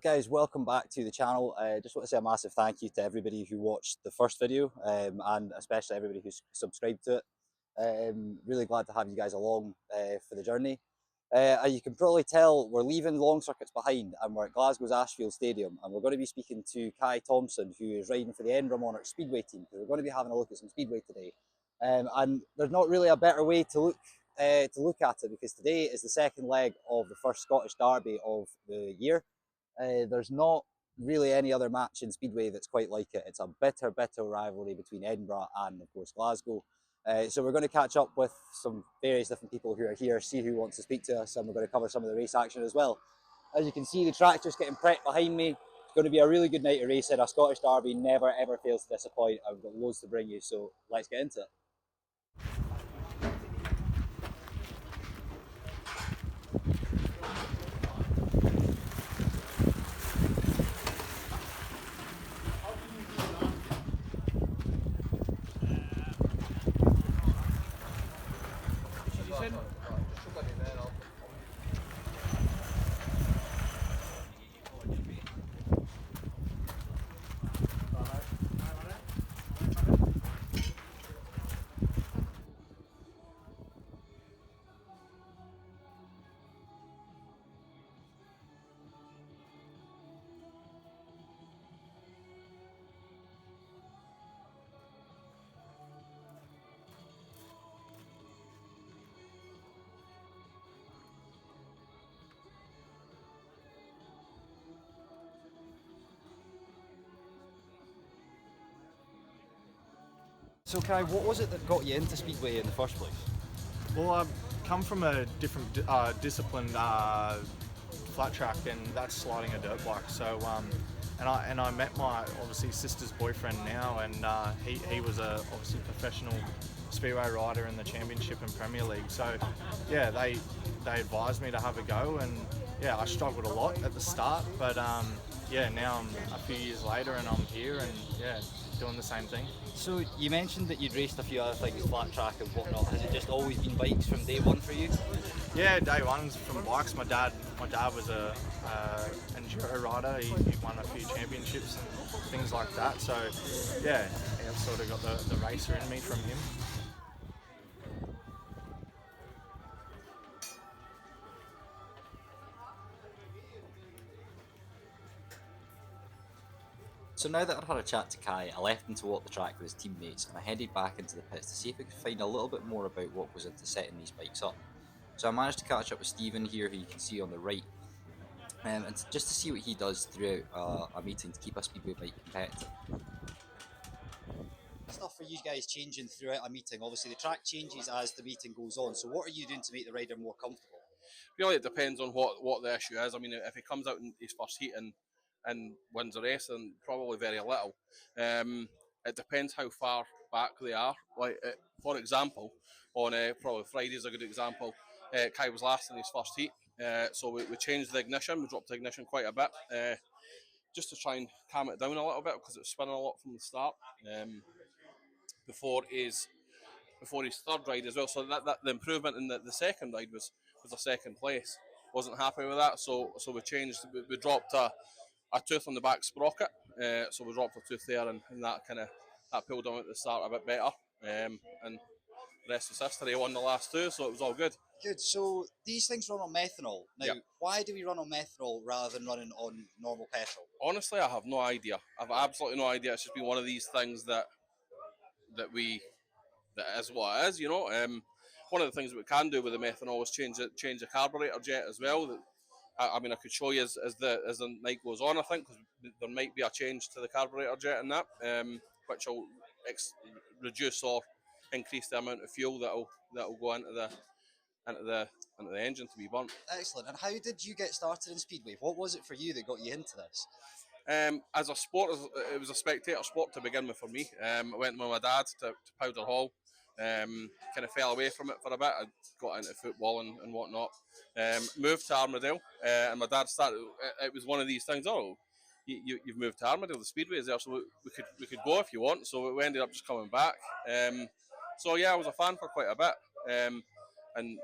Guys, welcome back to the channel. Just want to say a massive thank you to everybody who watched the first video and especially everybody who's subscribed to it. Really glad to have you guys along for the journey. As you can probably tell, we're leaving long circuits behind and we're at Glasgow's Ashfield Stadium, and we're going to be speaking to Kai Thompson, who is riding for the Edinburgh Monarch Speedway team, because we're going to be having a look at some Speedway today. And there's not really a better way to look at it, because today is the second leg of the first Scottish Derby of the year. There's not really any other match in Speedway that's quite like it. It's a bitter rivalry between Edinburgh and, of course, Glasgow. So we're going to catch up with some various different people who are here, see who wants to speak to us, and we're going to cover some of the race action as well. As you can see, the track just getting prepped behind me. It's going to be a really good night of racing. A Scottish Derby never ever fails to disappoint. I've got loads to bring you, so let's get into it. So Kai, what was it that got you into Speedway in the first place? Well, I've come from a different discipline, flat track, and that's sliding a dirt bike. So, and I met my obviously sister's boyfriend now, and he was a obviously professional speedway rider in the Championship and Premier League. So, yeah, they advised me to have a go, and yeah, I struggled a lot at the start, but yeah, now I'm a few years later, and I'm here, and yeah, doing the same thing. So you mentioned that you'd raced a few other things, flat track and whatnot. Has it just always been bikes from day one for you? Yeah, day one's from bikes. My dad was a enduro rider. He won a few championships and things like that. So yeah, I've sort of got the racer in me from him. So now that I'd had a chat to Kai, I left him to walk the track with his teammates, and I headed back into the pits to see if I could find a little bit more about what goes into setting these bikes up. So I managed to catch up with Stephen here, who you can see on the right, and just to see what he does throughout a meeting to keep a Speedway bike competitive. Stuff for you guys changing throughout a meeting. Obviously the track changes as the meeting goes on, so what are you doing to make the rider more comfortable? Really, it depends on what the issue is. I mean, if he comes out in his first heat and wins the race, then probably very little. It depends how far back they are. Like, for example, on probably Friday's a good example. Kai was last in his first heat, so we changed the ignition. We dropped the ignition quite a bit, just to try and calm it down a little bit, because it was spinning a lot from the start. Before his third ride as well. So that the improvement in the second ride was a second place. Wasn't happy with that, so we changed. We dropped a tooth on the back sprocket. So we dropped a tooth there, and that pulled on at the start a bit better. And the rest is history. He won the last two, so it was all good. Good. So these things run on methanol. Now, Yep. Why do we run on methanol rather than running on normal petrol? Honestly, I have no idea. I've absolutely no idea. It's just been one of these things that is what it is, you know. One of the things that we can do with the methanol is change the carburetor jet as well. I mean, I could show you as the night goes on, I think, because there might be a change to the carburetor jet in that, which will reduce or increase the amount of fuel that'll go into the engine to be burnt. Excellent. And how did you get started in Speedway? What was it for you that got you into this? As a sport, it was a spectator sport to begin with for me. I went with my dad to Powder Hall. Kind of fell away from it for a bit. I got into football and whatnot. Moved to Armadale, and my dad started. It was one of these things. Oh, you've moved to Armadale. The Speedway is there, so we could go if you want. So we ended up just coming back. So yeah, I was a fan for quite a bit. And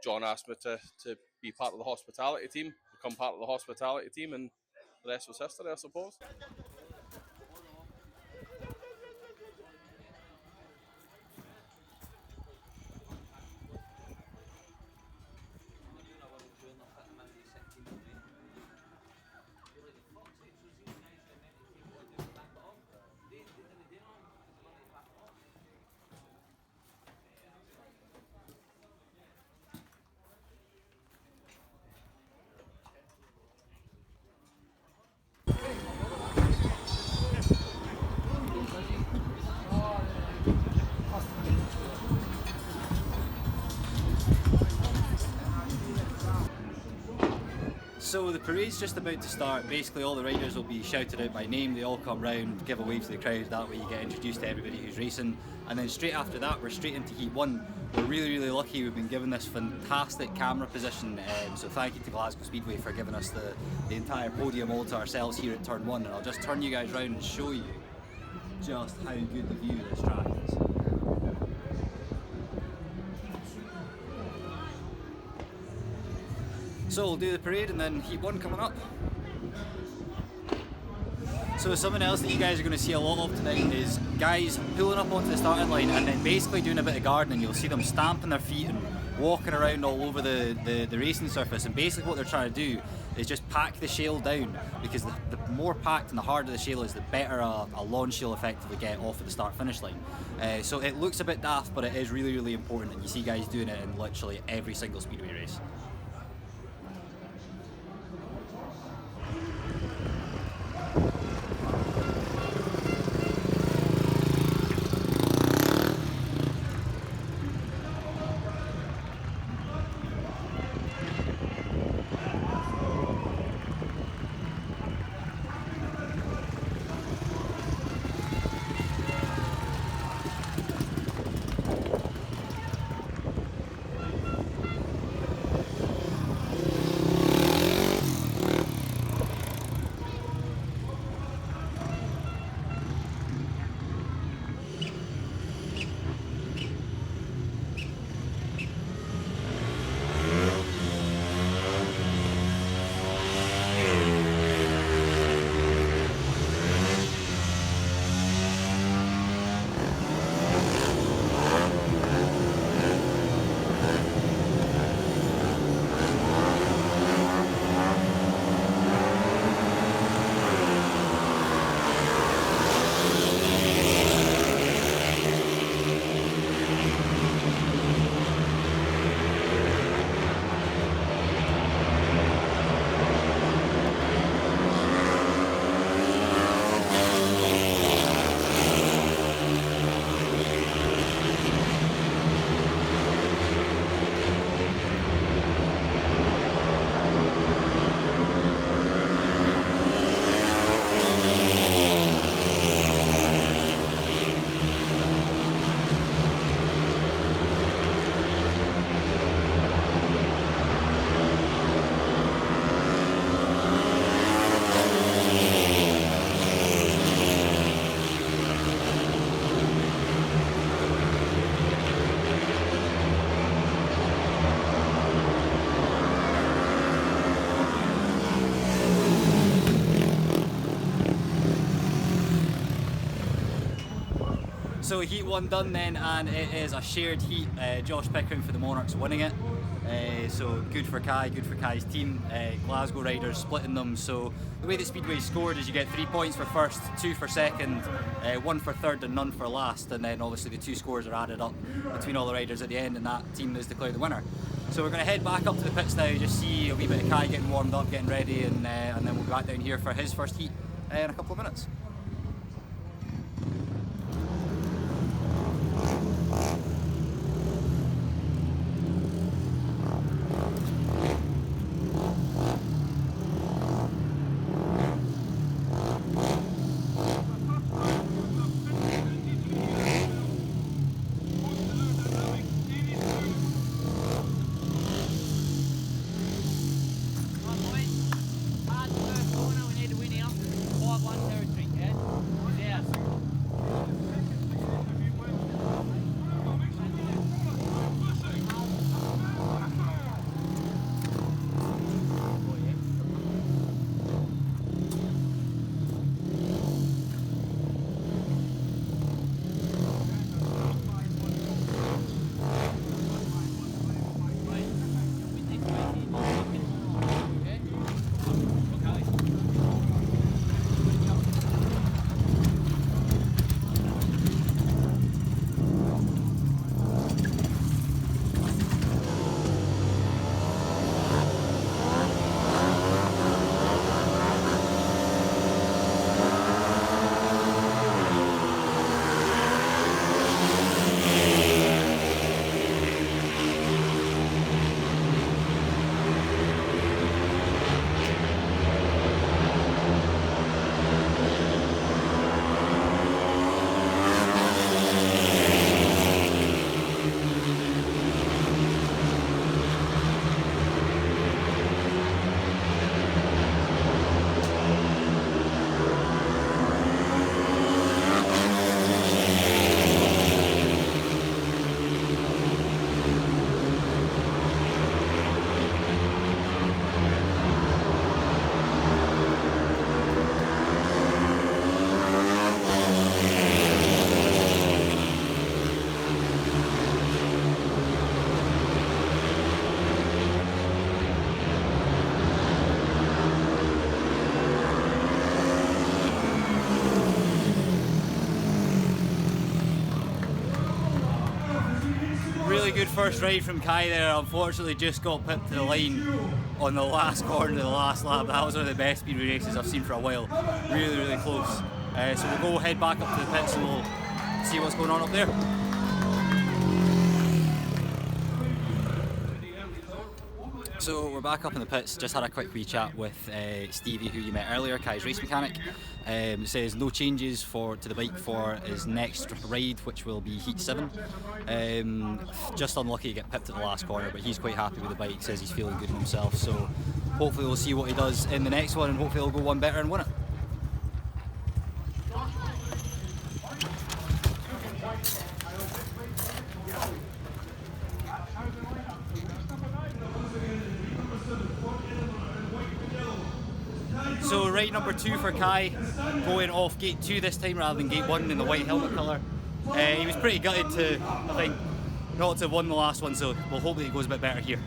John asked me to be part of the hospitality team, become part of the hospitality team, and the rest was history, I suppose. So the parade's just about to start. Basically all the riders will be shouted out by name, they all come round, give a wave to the crowd, that way you get introduced to everybody who's racing. And then straight after that we're straight into Heat 1. We're really lucky, we've been given this fantastic camera position, so thank you to Glasgow Speedway for giving us the entire podium all to ourselves here at Turn 1. And I'll just turn you guys round and show you just how good the view of this track is. So we'll do the parade and then Heat 1 coming up. So something else that you guys are going to see a lot of tonight is guys pulling up onto the starting line and then basically doing a bit of gardening. You'll see them stamping their feet and walking around all over the racing surface, and basically what they're trying to do is just pack the shale down, because the more packed and the harder the shale is, the better a lawn shale effectively get off of the start finish line. So it looks a bit daft, but it is really important, and you see guys doing it in literally every single speedway race. So Heat 1 done then, and it is a shared heat. Josh Pickering for the Monarchs winning it. So good for Kai, good for Kai's team. Glasgow riders splitting them. So the way that Speedway scored is you get 3 points for first, 2 for second, 1 for third and none for last. And then obviously the 2 scores are added up between all the riders at the end, and that team is declared the winner. So we're going to head back up to the pits now, just see a wee bit of Kai getting warmed up, getting ready, and then we'll go back down here for his first heat in a couple of minutes. good first ride from Kai there. Unfortunately, just got pipped to the line on the last corner of the last lap. That was one of the best speedway races I've seen for a while. Really, really close. So we'll go head back up to the pits and we'll see what's going on up there. So we're back up in the pits, just had a quick wee chat with Stevie, who you met earlier, Kai's race mechanic. Says no changes to the bike for his next ride, which will be Heat 7. Just unlucky to get pipped at the last corner, but he's quite happy with the bike, says he's feeling good in himself. So hopefully we'll see what he does in the next one, and hopefully he'll go one better and win it. So ride number 2 for Kai, going off gate 2 this time rather than gate 1 in the white helmet colour. He was pretty gutted to, I think, not to have won the last one, so we'll hope that he goes a bit better here.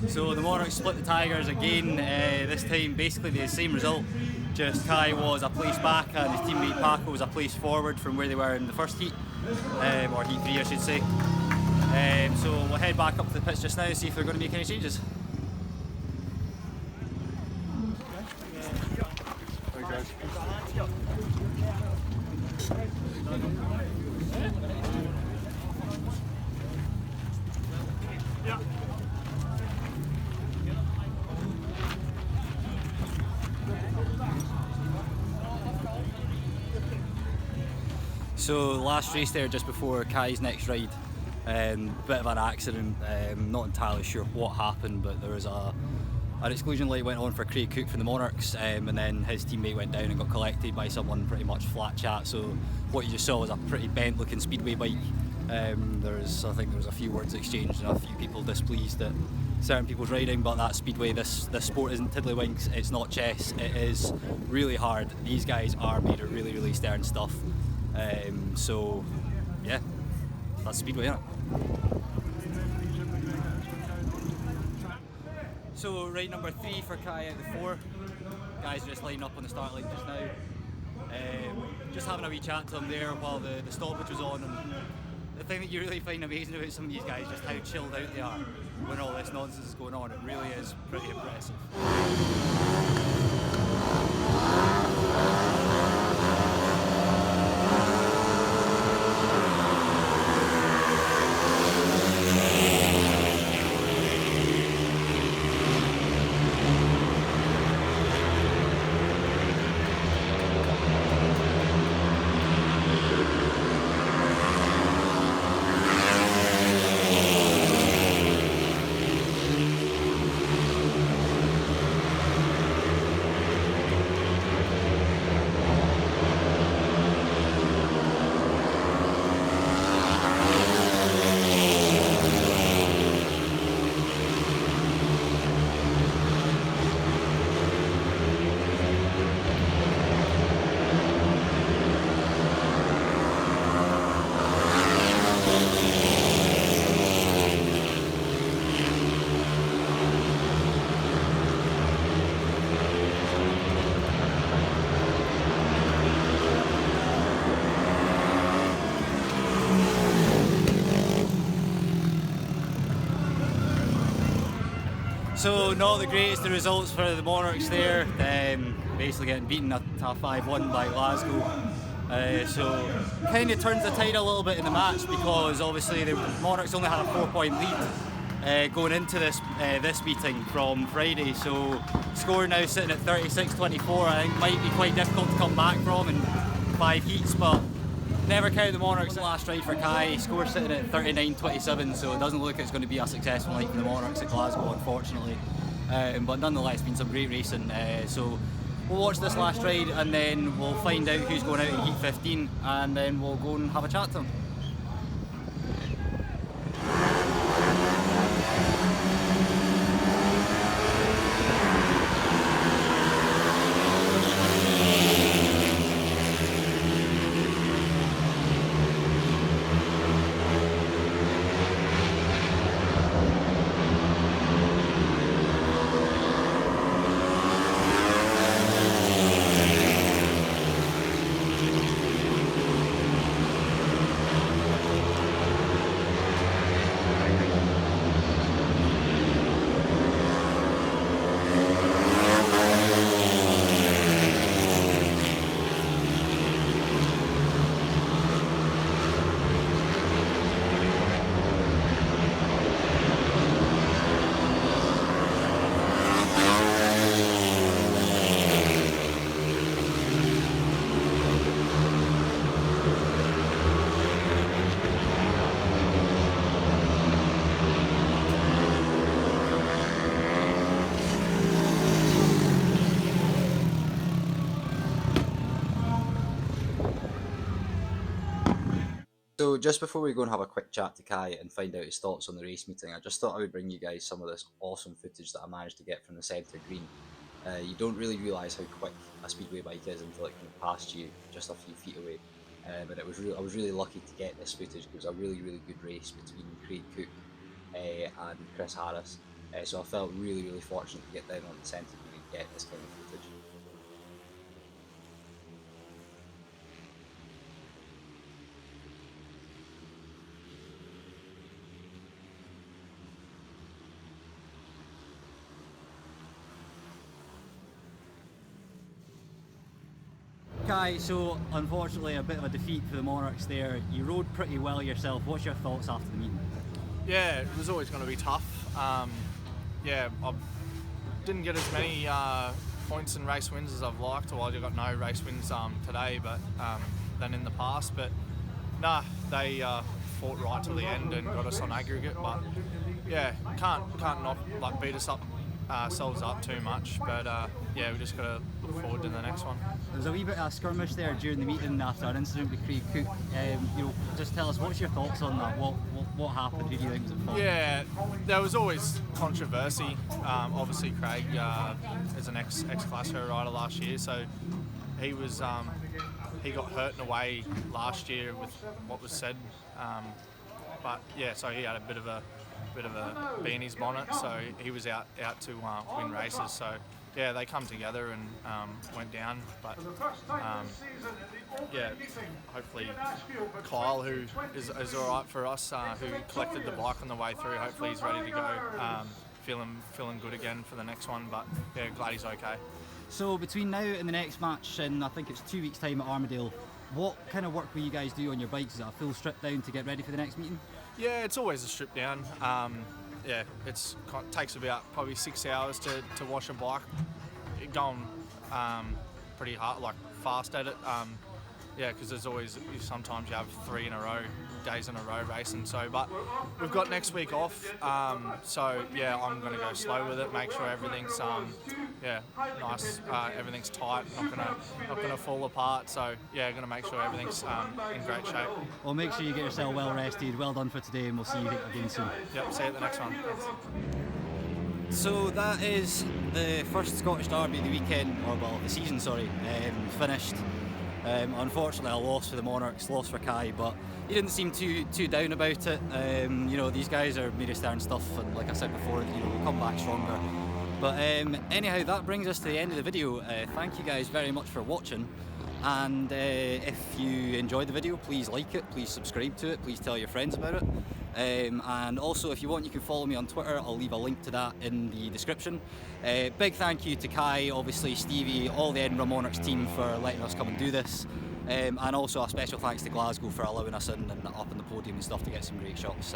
So the Monarchs split the Tigers again, this time basically the same result, just Kai was a place back and his teammate Paco was a place forward from where they were in the first heat, or heat 3 I should say. So we'll head back up to the pits just now and see if they're going to make any changes. So last race there just before Kai's next ride, bit of an accident, not entirely sure what happened, but there was an exclusion light went on for Craig Cook from the Monarchs, and then his teammate went down and got collected by someone pretty much flat chat. So what you just saw was a pretty bent looking speedway bike. I think there was a few words exchanged and a few people displeased at certain people's riding, but that speedway, this sport isn't tiddlywinks, it's not chess, it is really hard. These guys are made of really, really stern stuff. So yeah, that's speedway, isn't it? So ride number 3 for Kai out of the 4. Guys are just lining up on the start line just now. Just having a wee chat to them there while the stoppage was on, and the thing that you really find amazing about some of these guys, just how chilled out they are when all this nonsense is going on. It really is pretty impressive. So not the greatest of results for the Monarchs there, basically getting beaten at 5-1 by Glasgow. So kind of turns the tide a little bit in the match, because obviously the Monarchs only had a 4-point lead going into this meeting from Friday. So score now sitting at 36-24. I think might be quite difficult to come back from in 5 heats, but never count the Monarchs. Last ride for Kai, score sitting at 39-27, so it doesn't look like it's going to be a successful night for the Monarchs at Glasgow, unfortunately. But nonetheless, been some great racing. So we'll watch this last ride, and then we'll find out who's going out in Heat 15, and then we'll go and have a chat to them. So just before we go and have a quick chat to Kai and find out his thoughts on the race meeting, I just thought I would bring you guys some of this awesome footage that I managed to get from the centre green. You don't really realise how quick a speedway bike is until it can pass you just a few feet away. But I was really lucky to get this footage. It was a really good race between Craig Cook and Chris Harris. So I felt really fortunate to get down on the centre green and get this kind of footage. Kai, so unfortunately a bit of a defeat for the Monarchs there. You rode pretty well yourself. What's your thoughts after the meeting? Yeah, it was always going to be tough. Yeah, I didn't get as many points and race wins as I've liked. Well, I got no race wins today, but than in the past. But nah, they fought right till the end and got us on aggregate. But yeah, can't not beat us up. Ourselves up too much, but yeah, we just got to look forward to the next one. There was a wee bit of a skirmish there during the meeting after an incident with Craig Cook. Just tell us, what's your thoughts on that? What happened? Who do you think was at fault? Yeah, there was always controversy. Obviously, Craig is an ex-class her rider last year, so he was he got hurt in a way last year with what was said. But yeah, so he had a bit of a bee in his bonnet, so he was out to win races. So yeah, they come together and went down, but yeah, hopefully Kyle, who is all right for us, who collected the bike on the way through, hopefully he's ready to go, feeling good again for the next one. But yeah, glad he's okay. So between now and the next match, and I think it's 2 weeks time at Armadale, what kind of work will you guys do on your bikes? Is it a full strip down to get ready for the next meeting? Yeah, it's always a strip down. Yeah, it takes about probably 6 hours to wash a bike. Going pretty hard, like fast at it. Yeah, because there's always, sometimes you have 3 days in a row racing. So, but we've got next week off. So yeah, I'm going to go slow with it, make sure everything's yeah, nice, everything's tight, not gonna fall apart. So yeah, going to make sure everything's in great shape. Well, make sure you get yourself well rested. Well done for today, and we'll see you again soon. Yep, see you at the next one. Thanks. So that is the first Scottish Derby of the weekend, or well, the season, sorry, finished. Unfortunately, a loss for the Monarchs, loss for Kai, but he didn't seem too down about it. You know, these guys are made of stern stuff, and like I said before, you know, we'll come back stronger. But anyhow, that brings us to the end of the video. Thank you guys very much for watching, and if you enjoyed the video, please like it, please subscribe to it, please tell your friends about it. And also, if you want, you can follow me on Twitter. I'll leave a link to that in the description. Big thank you to Kai, obviously Stevie, all the Edinburgh Monarchs team for letting us come and do this. And also a special thanks to Glasgow for allowing us in and up on the podium and stuff to get some great shots.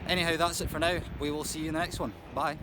Anyhow, that's it for now. We will see you in the next one. Bye.